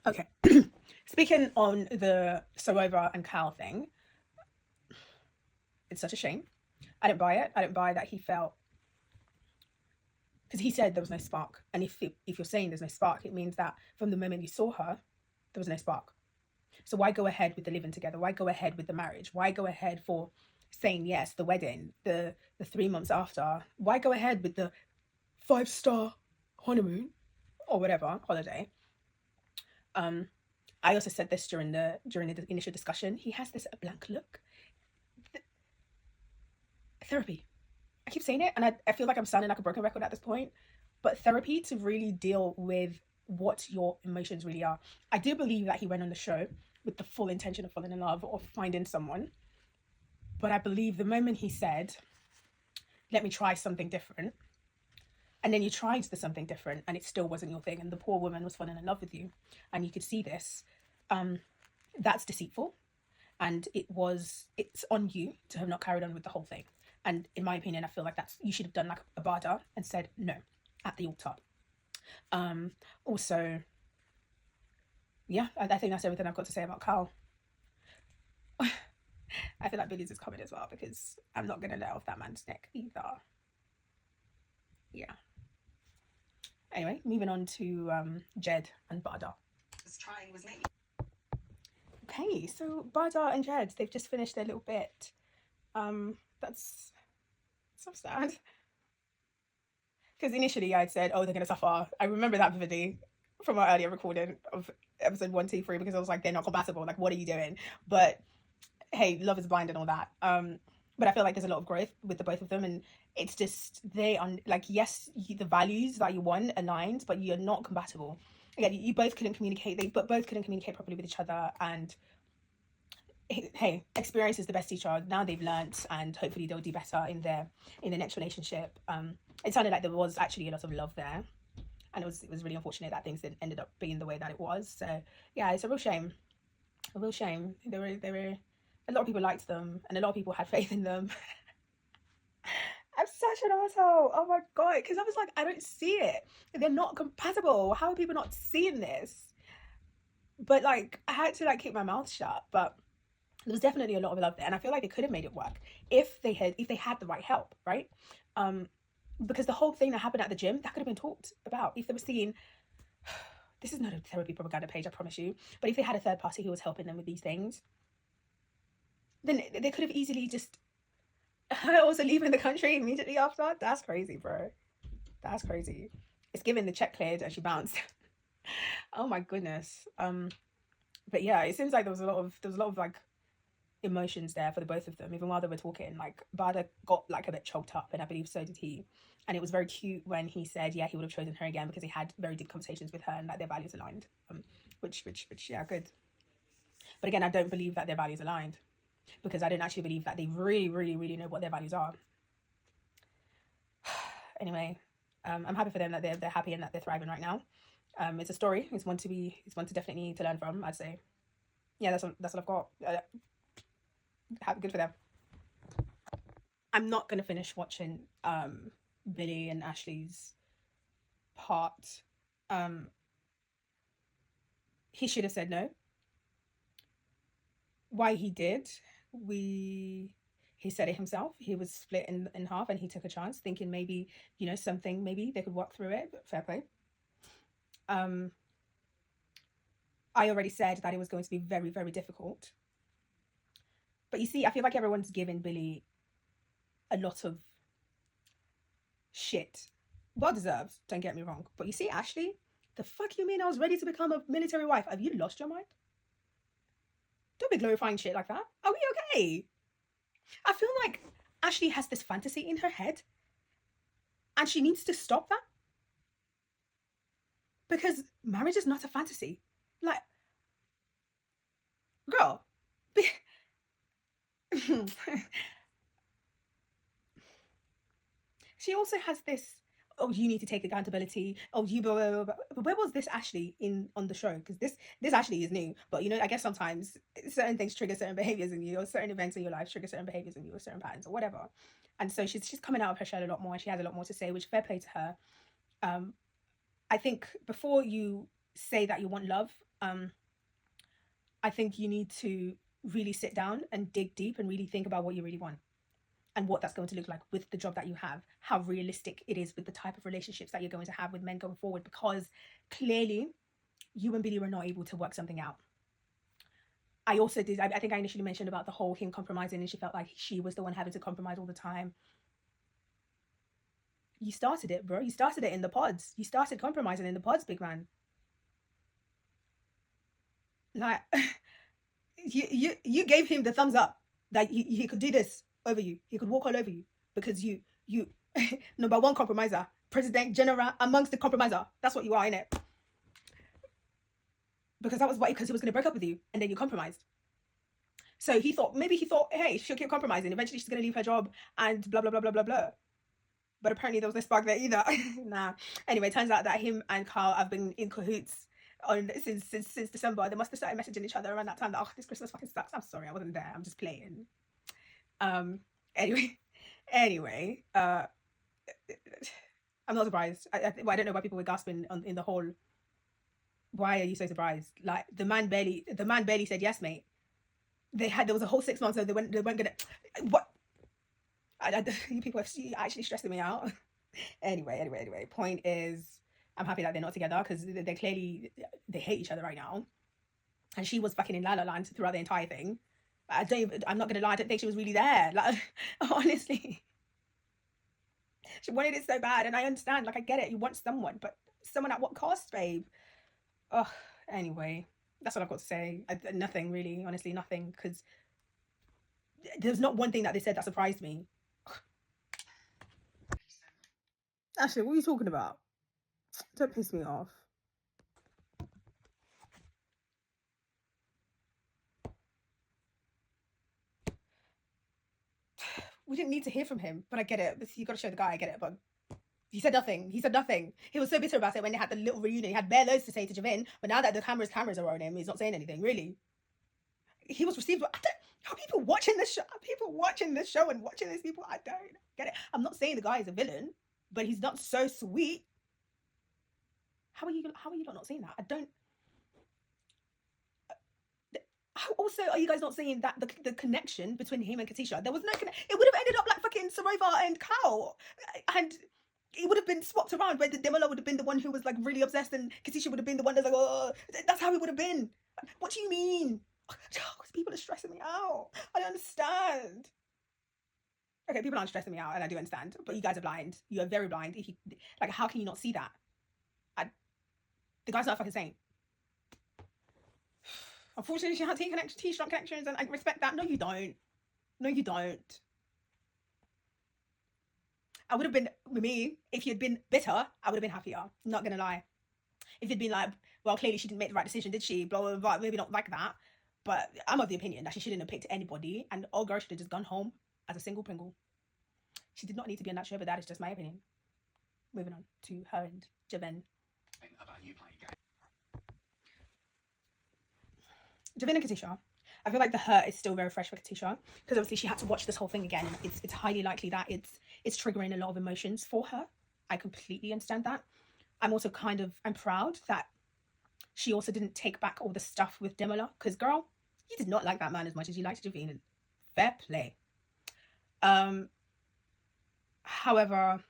Okay. Speaking on the Sorova and Cal thing, it's such a shame. I didn't buy it. I didn't buy that he felt, because he said there was no spark. And if you're saying there's no spark, it means that from the moment you saw her, there was no spark. So why go ahead with the living together? Why go ahead with the marriage? Why go ahead for saying yes, the wedding, the 3 months after? Why go ahead with the 5-star honeymoon or whatever holiday? I also said this during the initial discussion. He has this blank look. Therapy. I keep saying it, and I feel like I'm sounding like a broken record at this point. But therapy to really deal with what your emotions really are. I do believe that he went on the show with the full intention of falling in love or finding someone. But I believe the moment he said, "Let me try something different," and then you tried the something different and it still wasn't your thing, and the poor woman was falling in love with you, and you could see this, that's deceitful, and it's on you to have not carried on with the whole thing. And in my opinion, I feel like that's, you should have done like a barter and said no at the altar. Also, yeah, I think that's everything I've got to say about Carl. I feel like Billy's is coming as well, because I'm not gonna let off that man's neck either. Yeah. Anyway, moving on to Jed and Bada. Okay, so Bada and Jed, they've just finished their little bit. That's so sad. Because initially I'd said, oh, they're gonna suffer. I remember that vividly from our earlier recording of episode 1, 2, 3, because I was like, they're not compatible. Like, what are you doing? But hey, love is blind and all that. But I feel like there's a lot of growth with the both of them, and it's just they are like, yes, the values that you want aligned, but you're not compatible. Again, you both couldn't communicate. They but both couldn't communicate properly with each other, and hey, experience is the best teacher. Now they've learnt, and hopefully they'll do better in their next relationship. It sounded like there was actually a lot of love there, and it was really unfortunate that things ended up being the way that it was. So yeah, it's a real shame. A real shame. They were a lot of people liked them, and a lot of people had faith in them. I'm such an asshole. Oh my god, because I was like, I don't see it. They're not compatible. How are people not seeing this? But like, I had to like keep my mouth shut. But there was definitely a lot of love there, and I feel like they could have made it work if they had the right help, right? Because the whole thing that happened at the gym, that could have been talked about if they were seeing. This is not a therapy propaganda page, I promise you. But if they had a third party who was helping them with these things, then they could have easily just also leaving the country immediately after. That's crazy, bro. That's crazy. It's given the check cleared and she bounced. Oh my goodness. But yeah, it seems like there was a lot of like emotions there for the both of them. Even while they were talking, like Bada got like a bit choked up, and I believe so did he. And it was very cute when he said, yeah, he would have chosen her again because he had very deep conversations with her and like their values aligned. Which yeah, good. But again, I don't believe that their values aligned, because I don't actually believe that they really, really, really know what their values are. Anyway, I'm happy for them that they're happy and that they're thriving right now. It's a story. It's one to definitely need to learn from, I'd say. Yeah, that's what I've got. Good for them. I'm not gonna finish watching Billy and Ashley's part. Um, he should have said no. Why he did, we he said it himself. He was split in half, and he took a chance, thinking maybe, something, maybe they could walk through it. But fair play. Um, I already said that it was going to be very, very difficult. But you see, I feel like everyone's giving Billy a lot of shit. Well deserved, don't get me wrong. But you see, Ashley, the fuck you mean I was ready to become a military wife? Have you lost your mind? Don't be glorifying shit like that. Are we okay? I feel like Ashley has this fantasy in her head, and she needs to stop that, because marriage is not a fantasy. Like, girl, she also has this, oh, you need to take accountability, oh, you blah, blah, blah, blah. But where was this Ashley in on the show? Because this Ashley is new, but I guess sometimes certain things trigger certain behaviors in you, or certain events in your life trigger certain behaviors in you, or certain patterns or whatever. And so she's coming out of her shell a lot more, and she has a lot more to say, which fair play to her. I think before you say that you want love, I think you need to really sit down and dig deep and really think about what you really want and what that's going to look like with the job that you have, how realistic it is with the type of relationships that you're going to have with men going forward, because clearly you and Billy were not able to work something out. I also did, I think I initially mentioned about the whole him compromising and she felt like she was the one having to compromise all the time. You started it, bro. You started it in the pods. You started compromising in the pods, big man. Like, you gave him the thumbs up that he could do this over you. He could walk all over you because you number one compromiser, president general amongst the compromiser. That's what you are, innit? Because that was why, because he was going to break up with you and then you compromised. So he thought, hey, she'll keep compromising. Eventually she's going to leave her job and blah, blah, blah, blah, blah, blah. But apparently there was no spark there either. Nah. Anyway, turns out that him and Carl have been in cahoots since December. They must have started messaging each other around that time that, oh, this Christmas fucking sucks. I'm sorry, I wasn't there. I'm just playing. Anyway, I'm not surprised. I don't know why people were gasping in the hall. Why are you so surprised? Like, the man barely said yes, mate. There was a whole 6 months, so they weren't gonna. What? You people are actually stressing me out. Anyway. Point is, I'm happy that they're not together because they clearly hate each other right now. And she was fucking in La La Land throughout the entire thing. I'm not gonna lie, I don't think she was really there. Like, honestly, she wanted it so bad, and I understand. Like, I get it. You want someone, but someone at what cost, babe? Oh, anyway, that's what I've got to say. Nothing really, honestly, nothing. Because there's not one thing that they said that surprised me. Ashley, what are you talking about? Don't piss me off. We didn't need to hear from him, but I get it. You got to show the guy, I get it, but he said nothing. He was so bitter about it when they had the little reunion. He had bare loads to say to Javin, but now that the cameras are on him, he's not saying anything, really. He was received. How people watching this show? And watching these people? I don't get it. I'm not saying the guy is a villain, but he's not so sweet. How are you not seeing that? I don't. How also are you guys not seeing that the connection between him and Katisha? There was no connection. It would have ended up like fucking Sarova and Cal, and it would have been swapped around where the Demola would have been the one who was like really obsessed, and Katisha would have been the one that's like, oh, that's how it would have been. What do you mean? People are stressing me out. I don't understand. Okay, people aren't stressing me out, and I do understand, but you guys are blind. You are very blind. If you like, how can you not see that? The guy's not a fucking saint. Unfortunately, she had T-strong connections, and I respect that. No, you don't. I would have been, with me, if you'd been bitter, I would have been happier. Not gonna lie. If you'd been like, well, clearly she didn't make the right decision, did she? Blah, blah, blah. Maybe not like that. But I'm of the opinion that she shouldn't have picked anybody, and old girl should have just gone home as a single Pringle. She did not need to be on that show, but that is just my opinion. Moving on to her and Javin. Javin and Katisha, I feel like the hurt is still very fresh for Katisha, because obviously she had to watch this whole thing again. It's highly likely that it's triggering a lot of emotions for her. I completely understand that. I'm also I'm proud that she also didn't take back all the stuff with Demola, because girl, you did not like that man as much as you liked Javin, and fair play. However,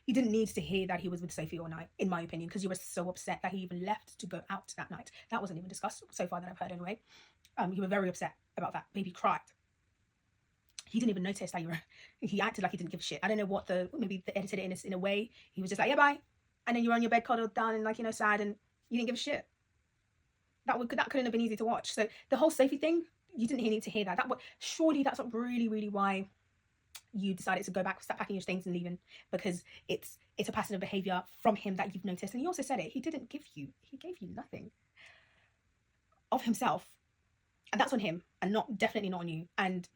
you didn't need to hear that he was with Sophie all night, in my opinion, because you were so upset that he even left to go out that night. That wasn't even discussed so far that I've heard anyway. You were very upset about that. Baby cried. He didn't even notice that he acted like he didn't give a shit. I don't know maybe they edited it in a way. He was just like, yeah, bye. And then you were on your bed cuddled down and like, sad, and you didn't give a shit. That couldn't have been easy to watch. So the whole Sophie thing, you didn't need to hear that. Surely that's not really, really why you decided to go back, start packing your things and leaving, because it's a pattern of behavior from him that you've noticed. And he also said it. He gave you nothing of himself, and that's on him, and definitely not on you. And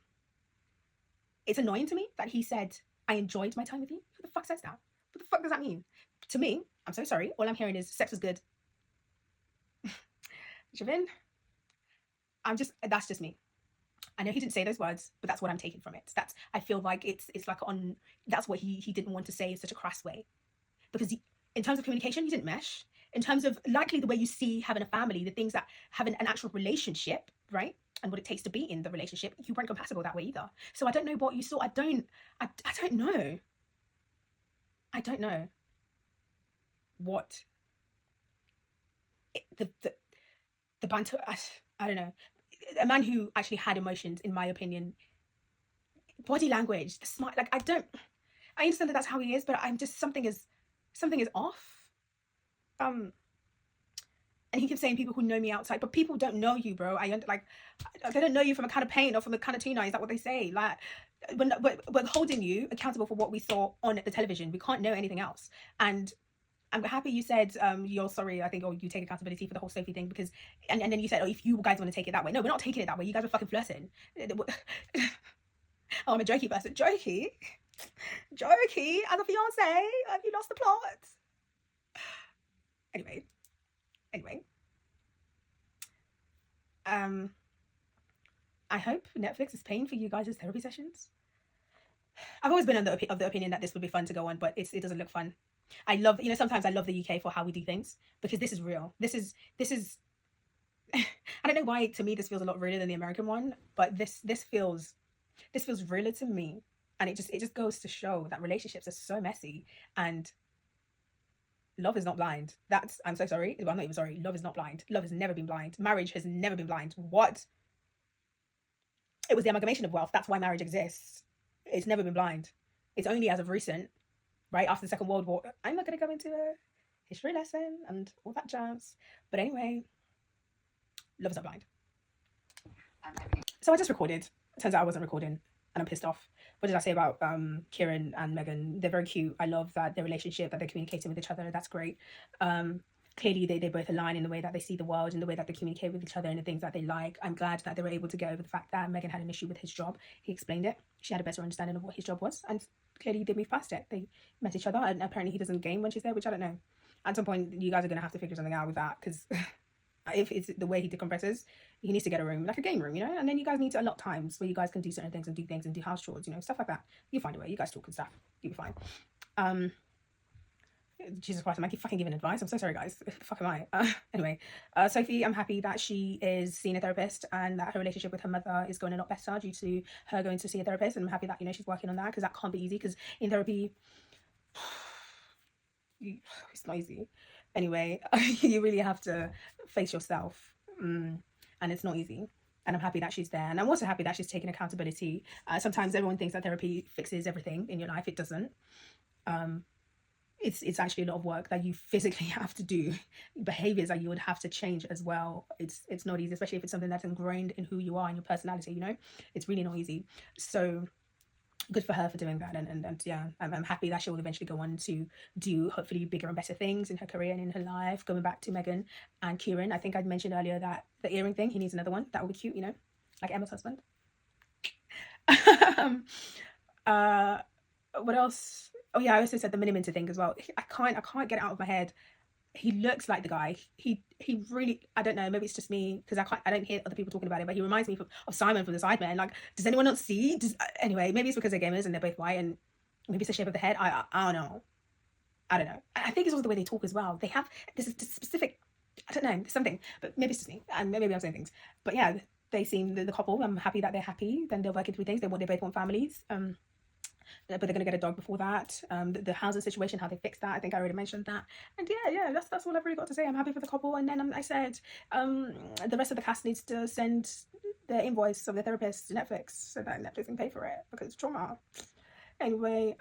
it's annoying to me that he said, I enjoyed my time with you. Who the fuck says that? What the fuck does that mean? To me, I'm so sorry. All I'm hearing is sex was good. Javin, that's just me. I know he didn't say those words, but that's what I'm taking from it. That's, I feel like it's like on, that's what he didn't want to say in such a crass way, because in terms of communication, you didn't mesh. In terms of likely the way you see having a family, the things that having an actual relationship, right? And what it takes to be in the relationship, you weren't compatible that way either. So I don't know what you saw. I don't know. I don't know what the banter. I don't know. A man who actually had emotions, in my opinion, body language, the smile. Like I understand that that's how he is, but I'm just something is off. And he keeps saying people who know me outside, but people don't know you, bro. Like they don't know you from a can of paint or from a can of tuna. Is that what they say? Like we're holding you accountable for what we saw on the television. We can't know anything else. And I'm happy you said you're sorry, I think, or you take accountability for the whole Sophie thing, because and then you said, oh, if you guys want to take it that way. No, we're not taking it that way. You guys are fucking flirting. Oh, I'm a jokey person. Jokey as a fiance. Have you lost the plot? Anyway. I hope Netflix is paying for you guys' therapy sessions. I've always been of the opinion that this would be fun to go on, but it doesn't look fun. I love, sometimes I love the UK for how we do things, because this is real. This is I don't know why, to me this feels a lot realer than the American one, but this feels realer to me, and it just goes to show that relationships are so messy, and love is not blind. I'm so sorry. Well, I'm not even sorry. Love is not blind. Love has never been blind. Marriage has never been blind. What? It was the amalgamation of wealth. That's why marriage exists. It's never been blind. It's only as of recent, right after the Second World War. I'm not going to go into a history lesson and all that jazz. But anyway, love is not blind. So I just recorded. Turns out I wasn't recording, and I'm pissed off. What did I say about Kieran and Megan? They're very cute. I love that their relationship, that they're communicating with each other. That's great. Clearly they both align in the way that they see the world, in the way that they communicate with each other, and the things that they like. I'm glad that they were able to get over the fact that Megan had an issue with his job. He explained it. She had a better understanding of what his job was, and clearly they moved past it. They met each other, and apparently he doesn't game when she's there, which I don't know. At some point, you guys are going to have to figure something out with that, because if it's the way he decompresses, he needs to get a room, like a game room, and then you guys need to allot times where you guys can do certain things and do house chores, stuff like that. You find a way. You guys talk and stuff. You'll be fine. Jesus Christ, I keep fucking giving advice. I'm so sorry, guys. Fuck am I? Anyway, Sophie, I'm happy that she is seeing a therapist, and that her relationship with her mother is going a lot better due to her going to see a therapist. And I'm happy that she's working on that, because that can't be easy. Because in therapy, it's not easy. Anyway, you really have to face yourself, and it's not easy. And I'm happy that she's there, and I'm also happy that she's taking accountability. Sometimes everyone thinks that therapy fixes everything in your life. It doesn't. It's actually a lot of work that you physically have to do, behaviors that you would have to change as well. It's not easy, especially if it's something that's ingrained in who you are and your personality. It's really not easy. So good for her for doing that, and yeah, I'm happy that she will eventually go on to do hopefully bigger and better things in her career and in her life. Going back to Megan and Kieran, I think I'd mentioned earlier that the earring thing, he needs another one. That would be cute, like Emma's husband. What else? Oh yeah, I also said the Miniminter thing as well. I can't get it out of my head. He looks like the guy. He really, I don't know, maybe it's just me, because I don't hear other people talking about it, but he reminds me of Simon from The Sidemen. Like, does anyone else see? Anyway, maybe it's because they're gamers and they're both white, and maybe it's the shape of the head. I don't know. I think it's also the way they talk as well. They have this specific, I don't know, something, but maybe it's just me, and maybe I'm saying things. But yeah, they seem the couple. I'm happy that they're happy. Then they're working through things. They both want families. But they're going to get a dog before that. The housing situation, how they fix that, I think I already mentioned that. And yeah, that's all I've really got to say. I'm happy for the couple. And then I said the rest of the cast needs to send the invoice of the therapist to Netflix, so that Netflix can pay for it, because it's trauma. Anyway,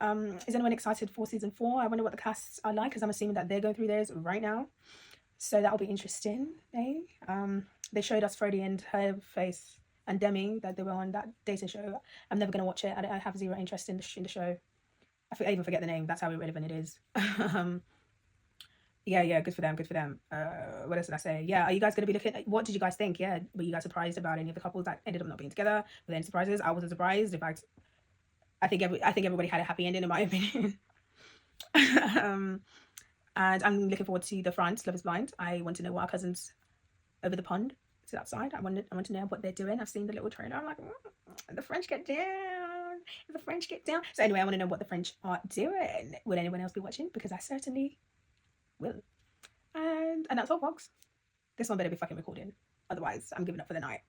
is anyone excited for season 4? I wonder what the casts are like, because I'm assuming that they're going through theirs right now, so that'll be interesting. They showed us Freddie and her face and Demi, that they were on that dating show. I'm never going to watch it. I have zero interest in the show. I even forget the name. That's how irrelevant it is. Yeah, good for them. What else did I say? Yeah, are you guys going to be looking at, what did you guys think? Yeah, were you guys surprised about any of the couples that ended up not being together? Were there any surprises? I wasn't surprised. In fact, I think everybody had a happy ending, in my opinion. And I'm looking forward to the France, Love is Blind. I want to know what our cousins over the pond sit outside. I want to know what they're doing. I've seen the little trailer. I'm like, the French get down. The French get down. So anyway, I want to know what the French are doing. Would anyone else be watching? Because I certainly will. And that's all, folks. This one better be fucking recording. Otherwise, I'm giving up for the night.